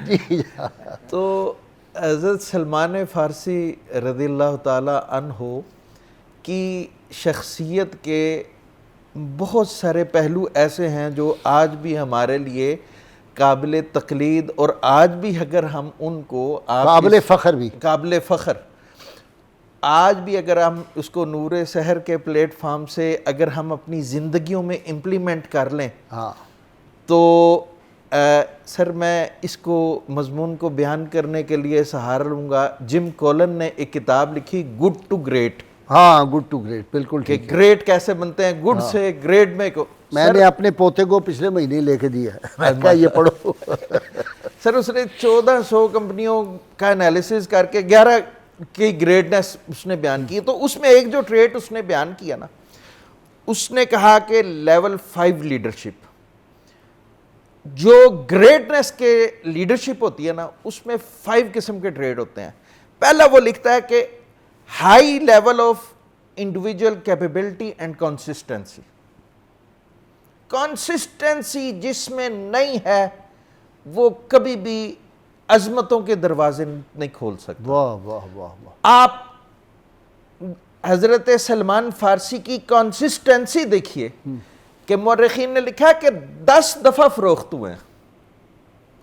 جی۔ تو حضرت سلمان فارسی رضی اللہ تعالی عنہ کی شخصیت کے بہت سارے پہلو ایسے ہیں جو آج بھی ہمارے لیے قابل تقلید، اور آج بھی اگر ہم ان کو قابل فخر بھی، قابل فخر، آج بھی اگر ہم اس کو نور سحر کے پلیٹ فارم سے اگر ہم اپنی زندگیوں میں امپلیمنٹ کر لیں ہاں، تو سر میں اس کو مضمون کو بیان کرنے کے لیے سہارا لوں گا۔ جم کولن نے ایک کتاب لکھی گڈ ٹو گریٹ، ہاں، گڈ ٹو گریٹ، بالکل کہ ٹھیک۔ گریٹ کیسے بنتے ہیں، گڈ سے گریٹ میں کو میں نے اپنے پوتے کو پچھلے مہینے لے کے دیا ہے، میں کہا یہ پڑھو۔ سر اس نے 1400 کمپنیوں کا انالیسز کر کے 11 کی گریٹنس اس نے بیان کی، تو اس میں ایک جو ٹریٹ اس نے بیان کیا نا، اس نے کہا کہ لیول 5 لیڈرشپ، جو گریٹنس کے لیڈرشپ ہوتی ہے نا، اس میں 5 قسم کے ٹریٹ ہوتے ہیں۔ پہلا وہ لکھتا ہے کہ high level of individual capability and consistency, consistency جس میں نہیں ہے وہ کبھی بھی عظمتوں کے دروازے نہیں کھول سکتا۔ واہ واہ واہ واہ، آپ حضرت سلمان فارسی کی کنسسٹنسی دیکھیے کہ مورخین نے لکھا کہ 10 دفعہ فروخت ہوئے ہیں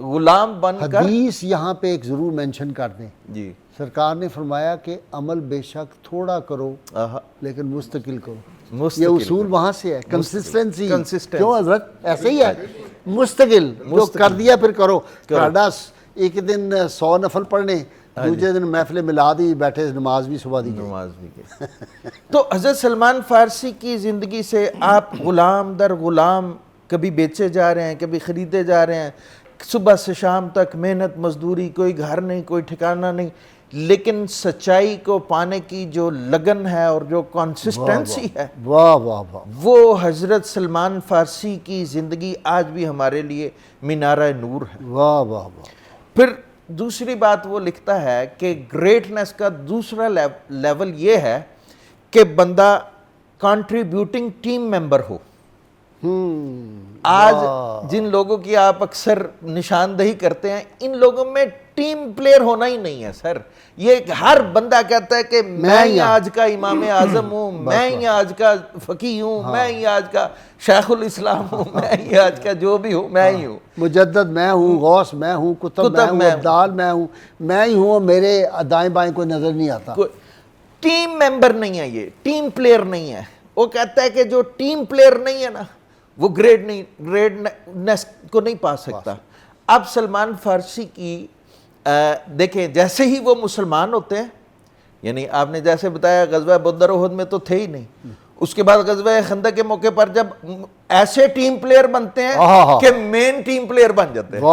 غلام بن کر۔ حدیث یہاں پہ ایک ضرور مینشن کر دیں، جی، سرکار نے فرمایا کہ عمل بے شک تھوڑا کرو آہا، لیکن مستقل کرو، یہ مستقل اصول وہاں سے ہے، کنسسٹنسی۔ Consistency۔ کیوں حضرت ایسے ہی ہے، مستقل جو کر دیا پھر کرو۔ ایک دن 100 نفل پڑھنے، دوسرے دن محفل میلاد ہی بیٹھے، نماز بھی صبح دی گئی۔ نماز بھی گئی۔ تو حضرت سلمان فارسی کی زندگی سے آپ غلام در غلام کبھی بیچے جا رہے ہیں، کبھی خریدے جا رہے ہیں، صبح سے شام تک محنت مزدوری، کوئی گھر نہیں، کوئی ٹھکانہ نہیں، لیکن سچائی کو پانے کی جو لگن ہے اور جو کنسسٹنسی ہے، واہ واہ واہ، وہ حضرت سلمان فارسی کی زندگی آج بھی ہمارے لیے مینارہ نور ہے۔ واہ واہ واہ، پھر دوسری بات وہ لکھتا ہے کہ گریٹنس کا دوسرا لیول یہ ہے کہ بندہ کنٹریبیوٹنگ ٹیم ممبر ہو۔ آج جن لوگوں کی آپ اکثر نشاندہی کرتے ہیں، ان لوگوں میں ٹیم پلیئر ہونا ہی نہیں ہے سر۔ یہ ہر بندہ کہتا ہے کہ میں ہی آج کا امام اعظم ہوں، میں ہی آج کا فقیہ ہوں، میں ہی آج کا شیخ الاسلام ہوں، میں ہی آج کا جو بھی ہوں، میں ہی ہوں، مجدد میں ہوں، غوث میں ہوں، کتب میں ہوں، عبدال میں ہوں، میں ہی ہوں، اور میرے دائیں بائیں کوئی نظر نہیں آتا۔ ٹیم ممبر نہیں ہے، یہ ٹیم پلیئر نہیں ہے۔ وہ کہتا ہے کہ جو ٹیم پلیئر نہیں ہے نا، وہ گریٹنس کو نہیں پا سکتا۔ اب سلمان فارسی کی دیکھیں، جیسے ہی وہ مسلمان ہوتے ہیں، یعنی آپ نے جیسے بتایا غزوہ بدر احد میں تو تھے ہی نہیں، اس کے بعد غزوہ خندق کے موقع پر جب ایسے ٹیم پلیئر بنتے ہیں کہ مین ٹیم پلیئر بن جاتے ہیں،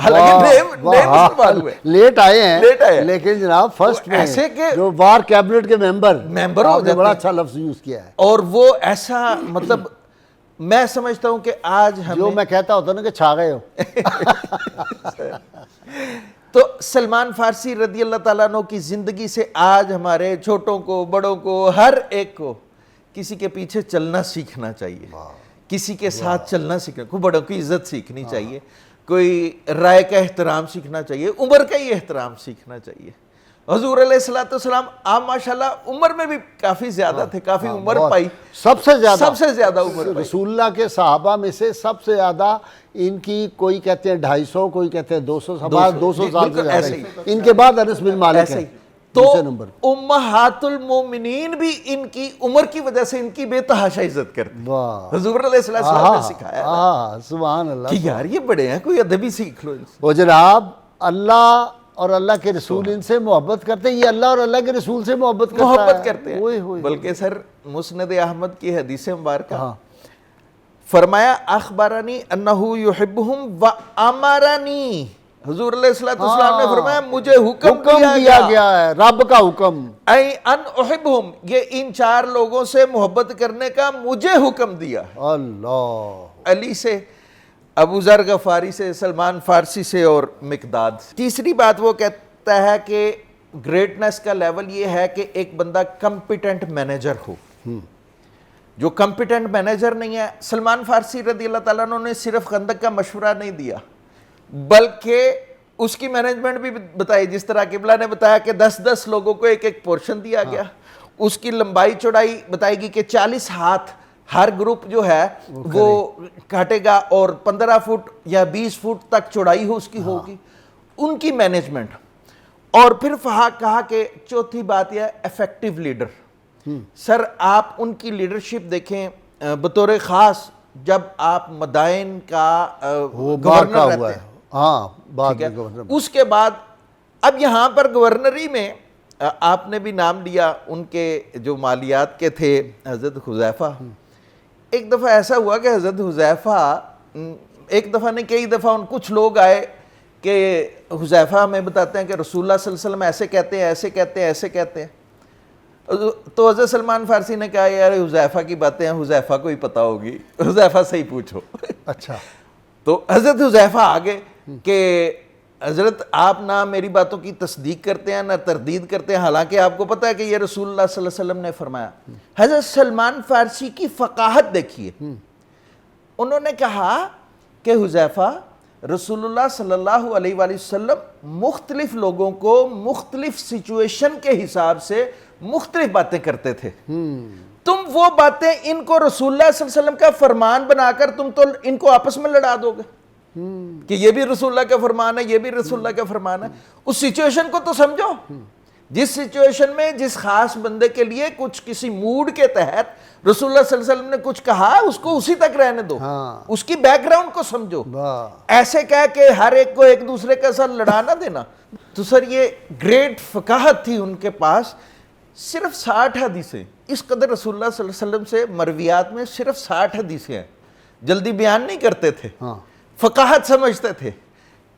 حالانکہ لیٹ آئے ہیں لیکن جناب فرسٹ میں ایسے کہ جو وار کیبنٹ کے ممبر ہو جاتے ہیں، بڑا اچھا لفظ یوز کیا ہے، اور وہ ایسا مطلب میں سمجھتا ہوں کہ آج ہم جو میں کہتا ہوتا نا کہ چھا گئے ہو۔ تو سلمان فارسی رضی اللہ تعالیٰ عنہ کی زندگی سے آج ہمارے چھوٹوں کو، بڑوں کو، ہر ایک کو کسی کے پیچھے چلنا سیکھنا چاہیے، کسی کے ساتھ چلنا سیکھنا، کوئی بڑوں کی عزت سیکھنی چاہیے، کوئی رائے کا احترام سیکھنا چاہیے، عمر کا ہی احترام سیکھنا چاہیے۔ حضور علیہ السلام آپ ماشاءاللہ عمر میں بھی کافی زیادہ تھے، کافی عمر پائی، سب سے زیادہ عمر پائی۔ رسول اللہ کے صحابہ میں سے سب سے زیادہ ان کی کوئی کہتے ہیں 250، کوئی کہتے ہیں 200 سال سے زیادہ، ان کے بعد انس بن مالک ہے تو امہات المومنین بھی ان کی عمر کی وجہ سے ان کی بے تحاشا عزت کرتی، حضور علیہ السلام نے سکھایا سبحان اللہ کہ یار یہ بڑے ہیں، کوئی ادب ہی سیکھ لو۔ وہ جناب اللہ اور اللہ کے رسول ان سے محبت کرتے ہیں، یہ اللہ اور اللہ کے رسول سے محبت کرتے ہیں۔ بلکہ سر مسند احمد کی حدیث مبارکہ فرمایا اخبرنی انہو یحبہم وامرنی، حضور علیہ السلام نے فرمایا مجھے حکم دیا گیا ہے، رب کا حکم، ای ان احبہم، یہ ان 4 لوگوں سے محبت کرنے کا مجھے حکم دیا۔ اللہ، علی سے، ابو ذر غفاری سے، سلمان فارسی سے اور مقداد سے۔ تیسری بات وہ کہتا ہے کہ گریٹنس کا لیول یہ ہے کہ ایک بندہ کمپیٹنٹ مینیجر ہو۔ جو کمپیٹنٹ مینیجر نہیں ہے، سلمان فارسی رضی اللہ تعالیٰ عنہ نے صرف خندق کا مشورہ نہیں دیا بلکہ اس کی مینجمنٹ بھی بتائی، جس طرح قبلہ نے بتایا کہ 10 لوگوں کو ایک پورشن دیا گیا، اس کی لمبائی چوڑائی بتائے گی کہ 40 ہاتھ ہر گروپ جو ہے وہ کاٹے گا اور 15 فٹ یا 20 فٹ تک چوڑائی اس کی ہوگی، ان کی مینجمنٹ۔ اور پھر کہا کہ چوتھی بات یہ ہے ایفیکٹیو لیڈر۔ سر آپ ان کی لیڈرشپ دیکھیں بطور خاص جب آپ مدائن کا گورنر رہتے ہیں، ہاں بعد میں گورنر، اس کے بعد اب یہاں پر گورنری میں آپ نے بھی نام لیا ان کے جو مالیات کے تھے حضرت حذیفہ۔ ایک دفعہ ایسا ہوا کہ حضرت حذیفہ، ایک دفعہ نہیں کئی دفعہ، ان کچھ لوگ آئے کہ حذیفہ ہمیں بتاتے ہیں کہ رسول اللہ صلی اللہ علیہ وسلم ایسے کہتے ہیں، ایسے کہتے ہیں، ایسے کہتے ہیں۔ تو حضرت سلمان فارسی نے کہا یار حذیفہ کی باتیں ہیں، حذیفہ کو ہی پتہ ہوگی، حذیفہ سے ہی پوچھو۔ اچھا، تو حضرت حذیفہ آگے کہ حضرت آپ نہ میری باتوں کی تصدیق کرتے ہیں نہ تردید کرتے ہیں، حالانکہ آپ کو پتہ ہے کہ یہ رسول اللہ صلی اللہ علیہ وسلم نے فرمایا۔ حضرت سلمان فارسی کی فقاہت دیکھیے، انہوں نے کہا کہ حذیفہ رسول اللہ صلی اللہ علیہ وآلہ وسلم مختلف لوگوں کو مختلف سچویشن کے حساب سے مختلف باتیں کرتے تھے، تم وہ باتیں ان کو رسول اللہ صلی اللہ علیہ وسلم کا فرمان بنا کر تم تو ان کو آپس میں لڑا دو گے کہ یہ بھی رسول اللہ کا فرمان ہے، یہ بھی رسول اللہ کا فرمان ہے۔ اس سچویشن کو تو سمجھو، جس سچویشن میں جس خاص بندے کے لیے کچھ کسی موڈ کے تحت رسول اللہ صلی اللہ علیہ وسلم نے کچھ کہا، اس کو اسی تک رہنے دو، اس کی بیک گراؤنڈ کو سمجھو، ایسے کہہ کہ ہر ایک کو ایک دوسرے کے ساتھ لڑانا دینا۔ تو سر یہ گریٹ فقاہت تھی ان کے پاس۔ صرف 60 حدیثیں، اس قدر رسول اللہ صلی اللہ علیہ وسلم سے مرویات میں صرف 60 حدیثیں ہیں، جلدی بیان نہیں کرتے تھے، فقاہت سمجھتے تھے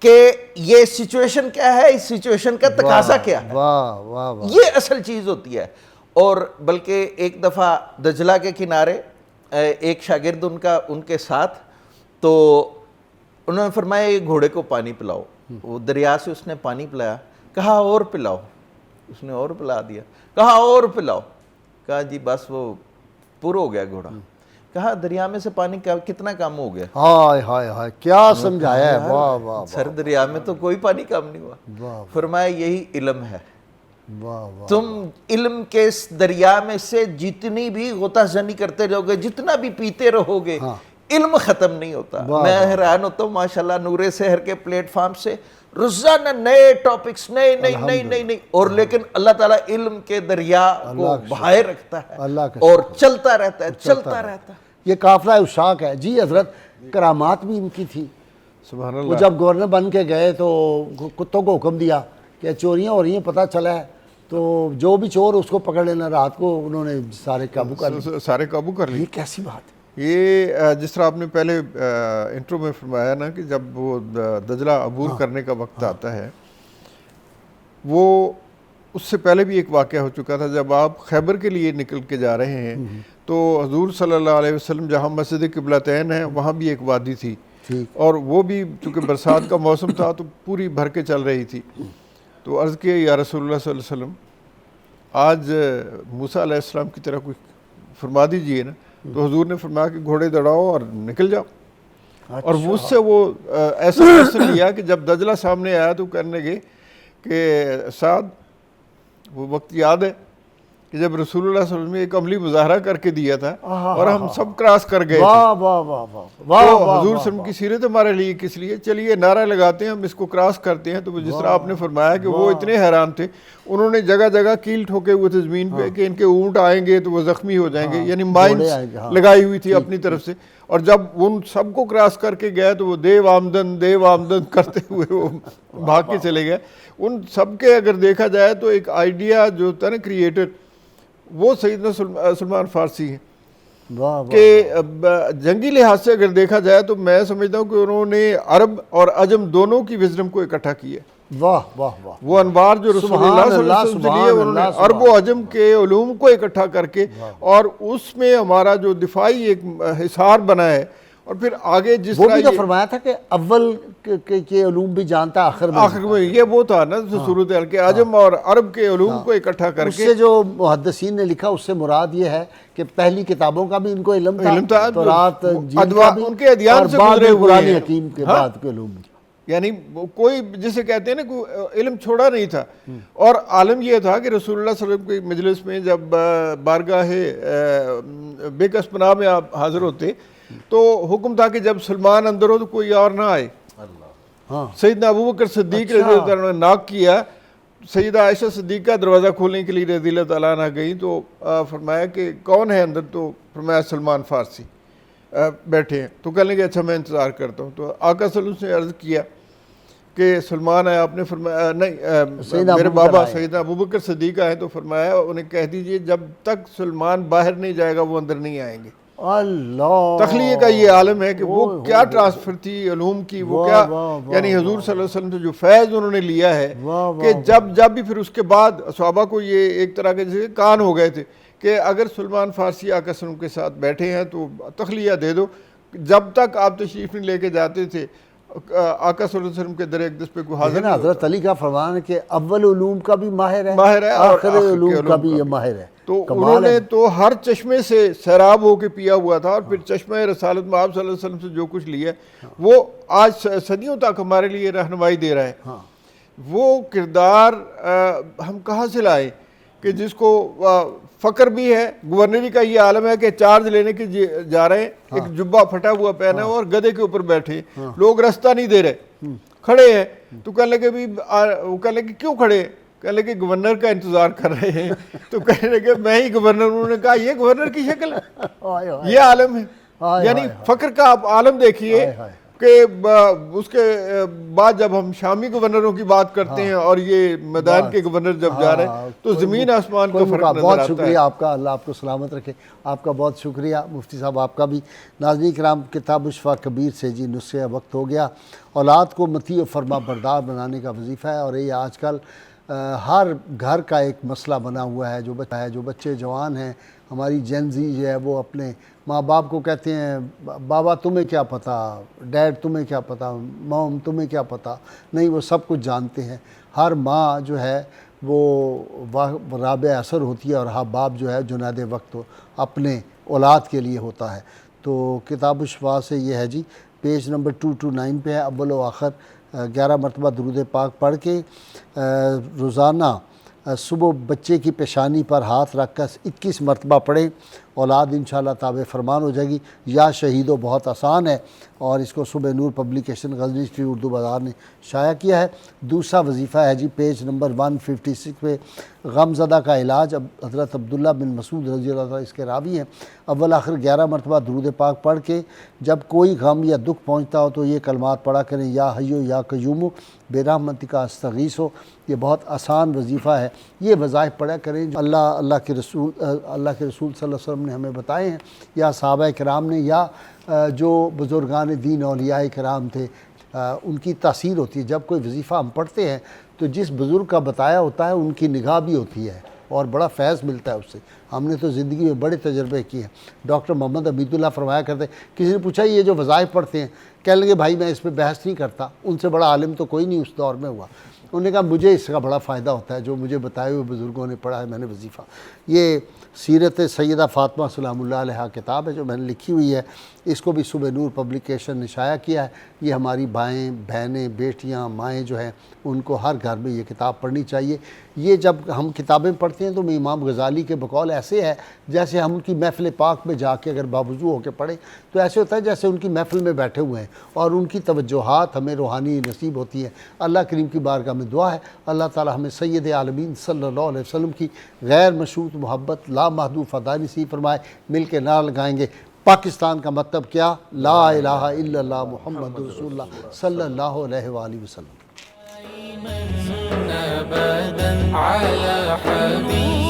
کہ یہ سچویشن کیا ہے، اس سچویشن کا تقاضا کیا ہے، یہ اصل چیز ہوتی ہے۔ اور بلکہ ایک دفعہ دجلہ کے کنارے ایک شاگرد ان کے ساتھ، تو انہوں نے فرمایا یہ گھوڑے کو پانی پلاؤ، وہ دریا سے اس نے پانی پلایا، کہا اور پلاؤ، اس نے اور پلا دیا، کہا اور پلاؤ، کہا جی بس وہ پر ہو گیا گھوڑا، کہا دریا میں سے پانی کتنا کم ہو گیا، ہائے ہائے ہائے کیا سمجھایا ہے، واہ واہ، سر دریا میں تو کوئی پانی کم نہیں ہوا۔ فرمایا یہی علم ہے، تم علم کے اس دریا میں سے جتنی بھی غوطہ زنی کرتے رہو گے، جتنا بھی پیتے رہو گے، علم ختم نہیں ہوتا۔ میں حیران ہوتا ہوں ماشاءاللہ نور سحر کے پلیٹ فارم سے روزانہ نئے ٹاپکس، نئے، اور لیکن اللہ تعالیٰ علم کے دریا کو بہائے رکھتا ہے اور چلتا رہتا ہے۔ یہ قافلہ عشاق ہے جی۔ حضرت کرامات بھی ان کی تھی، سبحان اللہ۔ وہ جب گورنر بن کے گئے تو کتوں کو حکم دیا کہ چوریاں ہو رہی ہیں، پتہ چلا ہے تو جو بھی چور اس کو پکڑ لینا، رات کو انہوں نے سارے قابو کر لی۔ یہ کیسی بات ہے؟ یہ جس طرح آپ نے پہلے انٹرو میں فرمایا نا کہ جب وہ دجلہ عبور کرنے کا وقت آتا ہے، وہ اس سے پہلے بھی ایک واقعہ ہو چکا تھا۔ جب آپ خیبر کے لیے نکل کے جا رہے ہیں تو حضور صلی اللہ علیہ وسلم جہاں مسجد قبلتین ہے وہاں بھی ایک وادی تھی، اور وہ بھی چونکہ برسات کا موسم تھا تو پوری بھر کے چل رہی تھی۔ تو عرض کیا یا رسول اللہ صلی اللہ علیہ وسلم آج موسیٰ علیہ السلام کی طرح کوئی فرما دیجئے نا۔ تو حضور نے فرمایا کہ گھوڑے دوڑاؤ اور نکل جاؤ۔ اور مجھ سے وہ ایسا فیصلہ لیا کہ جب دجلہ سامنے آیا تو کہنے لگے کہ سعد، وہ وقت یاد ہے کہ جب رسول اللہ صلی اللہ علیہ وسلم نے ایک عملی مظاہرہ کر کے دیا تھا اور ہم سب کراس کر گئے تھے۔ تو حضور صلی اللہ علیہ وسلم کی سیرت ہمارے لیے کس لیے، چلیے نعرہ لگاتے ہیں، ہم اس کو کراس کرتے ہیں۔ تو جس طرح آپ نے فرمایا کہ وہ اتنے حیران تھے، انہوں نے جگہ جگہ کیل ٹھوکے ہوئے تھے زمین پہ کہ ان کے اونٹ آئیں گے تو وہ زخمی ہو جائیں گے، یعنی مائنس لگائی ہوئی تھی اپنی طرف سے۔ اور جب ان سب کو کراس کر کے گئے تو وہ دیو آمدن کرتے ہوئے وہ بھاگ کے چلے گئے۔ ان سب کے اگر دیکھا جائے تو ایک آئیڈیا جو تھا نا کریٹر، وہ سیدنا سلمان فارسی ہیں۔ کہ جنگی لحاظ سے اگر دیکھا جائے تو میں سمجھتا ہوں کہ انہوں نے عرب اور عجم دونوں کی وزڈم کو اکٹھا کیا. واہ واہ واہ. وہ انوار جو رسول اللہ صلی اللہ علیہ وسلم سے لیے انہوں نے عرب و عجم کے علوم کو اکٹھا کر کے, اور اس میں ہمارا جو دفاعی ایک حصار بنا ہے, اور پھر آگے جس طرح وہ بھی فرمایا تھا کہ اول کے علوم بھی جانتا آخر میں یہ وہ تھا نا صورتحال کے عجم اور عرب کے علوم کو اکٹھا کر کے. اس سے جو محدثین نے لکھا اس سے مراد یہ ہے کہ پہلی کتابوں کا بھی ان کو علم تھا, تورات انجیل کا بھی, ان کے ادیان سے اور گزرے ہوئے قرآن ہیں, حکیم کے بعد کے علوم. یعنی کوئی جسے کہتے ہیں نا کوئی علم چھوڑا نہیں تھا. اور عالم یہ تھا کہ رسول اللہ صلی اللہ علیہ وسلم کی مجلس میں جب بارگاہ بے کس پناہ میں آپ حاضر ہوتے تو حکم تھا کہ جب سلمان اندر ہو تو کوئی اور نہ آئے. سیدنا ابوبکر صدیق رضی اللہ عنہ نے ناک کیا, سیدہ عائشہ صدیقہ دروازہ کھولنے کے لیے رضی اللہ تعالیٰ عنہ گئی تو فرمایا کہ کون ہے اندر, تو فرمایا سلمان فارسی بیٹھے ہیں. تو کہنے لگے اچھا میں انتظار کرتا ہوں. تو آقا صلی اللہ علیہ وسلم نے عرض کیا کہ سلمان آیا, آپ نے فرمایا نہیں میرے بابا سیدنا ابوبکر صدیق آئے, تو فرمایا انہیں کہہ دیجئے جب تک سلمان باہر نہیں جائے گا وہ اندر نہیں آئیں گے. اللہ تخلیہ کا یہ عالم ہے کہ وہ کیا ٹرانسفر تھی علوم کی, وہ کیا یعنی حضور صلی اللہ علیہ وسلم سے جو فیض انہوں نے لیا ہے کہ جب بھی پھر اس کے بعد صحابہ کو یہ ایک طرح کے جیسے کان ہو گئے تھے کہ اگر سلمان فارسی آقا صلی اللہ علیہ وسلم کے ساتھ بیٹھے ہیں تو تخلیہ دے دو. جب تک آپ تشریف نہیں لے کے جاتے تھے آقا صلی اللہ علیہ وسلم کے در اقدس پہ کوئی حاضر نہیں. حضرت علی کا فرمان ہے کہ اول علوم کا بھی ماہر ہے, اور آخر علوم کا بھی یہ ماہر ہے. تو انہوں نے تو ہر چشمے سے سیراب ہو کے پیا ہوا تھا, اور پھر چشمہ رسالت میں آپ صلی اللہ علیہ وسلم سے جو کچھ لیا وہ آج صدیوں تک ہمارے لیے رہنمائی دے رہا ہے. وہ کردار ہم کہاں سے لائے کہ جس کو فقر بھی ہے. گورنری کا یہ عالم ہے کہ چارج لینے کے جا رہے ہیں, ایک جبہ پھٹا ہوا پہنا اور گدھے کے اوپر بیٹھے, لوگ رستہ نہیں دے رہے, کھڑے ہیں. تو کہنے لگے وہ کہنے لگے کیوں کھڑے, کہنے لگے گورنر کا انتظار کر رہے ہیں. تو کہنے لگے میں ہی گورنر. انہوں نے کہا یہ گورنر کی شکل ہے, یہ عالم ہے. یعنی فقر کا آپ عالم دیکھیے کہ اس کے بعد جب ہم شامی گورنروں کی بات کرتے ہیں اور یہ میدان کے گورنر جب جا رہے ہیں تو زمین آسمان کا فرق نظر آتا ہے. بہت شکریہ آپ کا, اللہ آپ کو سلامت رکھے. آپ کا بہت شکریہ مفتی صاحب, آپ کا بھی. ناظرین کرام, کتاب الشفا کبیر سے جی نسخے وقت ہو گیا. اولاد کو مطیع و فرما بردار بنانے کا وظیفہ ہے, اور یہ آج کل ہر گھر کا ایک مسئلہ بنا ہوا ہے. جو بچے جوان ہیں, ہماری جین زی جو ہے وہ اپنے ماں باپ کو کہتے ہیں بابا تمہیں کیا پتہ, ڈیڈ تمہیں کیا پتہ, موم تمہیں کیا پتہ. نہیں, وہ سب کچھ جانتے ہیں. ہر ماں جو ہے وہ رابع اثر ہوتی ہے, اور ہر باپ جو ہے جنید وقت اپنے اولاد کے لیے ہوتا ہے. تو کتاب الشفا سے یہ ہے جی, پیج نمبر 229 پہ ہے. اول و آخر 11 مرتبہ درود پاک پڑھ کے روزانہ صبح بچے کی پیشانی پر ہاتھ رکھ کر 21 مرتبہ پڑھیں, اولاد انشاءاللہ تابع فرمان ہو جائے گی. یا شہیدو بہت آسان ہے, اور اس کو صبح نور پبلیکیشن غزنی اسٹریٹ اردو بازار نے شائع کیا ہے. دوسرا وظیفہ ہے جی پیج نمبر 156 پہ, غم زدہ کا علاج. حضرت عبداللہ بن مسعود رضی اللہ تعالیٰ اس کے راوی ہیں. اول آخر 11 مرتبہ درود پاک پڑھ کے جب کوئی غم یا دکھ پہنچتا ہو تو یہ کلمات پڑھا کریں, یا حیو یا قیوم بے رحمتک استغیث. یہ بہت آسان وظیفہ ہے, یہ وظائف پڑھا کریں. اللہ کے رسول صلی اللہ علیہ وسلم نے ہمیں بتائے ہیں, یا صحابہ کرام نے, یا جو بزرگان دین اولیاء کرام تھے, ان کی تاثیر ہوتی ہے. جب کوئی وظیفہ ہم پڑھتے ہیں تو جس بزرگ کا بتایا ہوتا ہے ان کی نگاہ بھی ہوتی ہے, اور بڑا فیض ملتا ہے اس سے. ہم نے تو زندگی میں بڑے تجربے کیے ہیں. ڈاکٹر محمد عبید اللہ فرمایا کرتے, کسی نے پوچھا یہ جو وظائف پڑھتے ہیں, کہنے لگے بھائی میں اس پہ بحث نہیں کرتا, ان سے بڑا عالم تو کوئی نہیں اس دور میں ہوا. انہوں نے کہا مجھے اس کا بڑا فائدہ ہوتا ہے, جو مجھے بتائے ہوئے بزرگوں نے پڑھا ہے میں نے وظیفہ. یہ سیرت سیدہ فاطمہ سلام اللہ علیہ کتاب ہے جو میں نے لکھی ہوئی ہے, اس کو بھی صبح نور پبلیکیشن نے شائع کیا ہے. یہ ہماری بائیں بہنیں بیٹیاں مائیں جو ہیں ان کو ہر گھر میں یہ کتاب پڑھنی چاہیے. یہ جب ہم کتابیں پڑھتے ہیں تو امام غزالی کے بقول ایسے ہے جیسے ہم ان کی محفل پاک میں جا کے اگر باوضو ہو کے پڑھیں تو ایسے ہوتا ہے جیسے ان کی محفل میں بیٹھے ہوئے ہیں, اور ان کی توجہات ہمیں روحانی نصیب ہوتی ہیں. اللہ کریم کی بارگاہ میں دعا ہے اللہ تعالی ہمیں سید عالمین صلی اللہ علیہ وسلم کی غیر مشروط محبت لامحدود فدائی نصیب فرمائے. مل کے نعرہ لگائیں گے, پاکستان کا مطلب کیا, لا الہ الا اللہ محمد رسول اللہ صلی اللہ علیہ وآلہ وسلم. أبدا على حبيب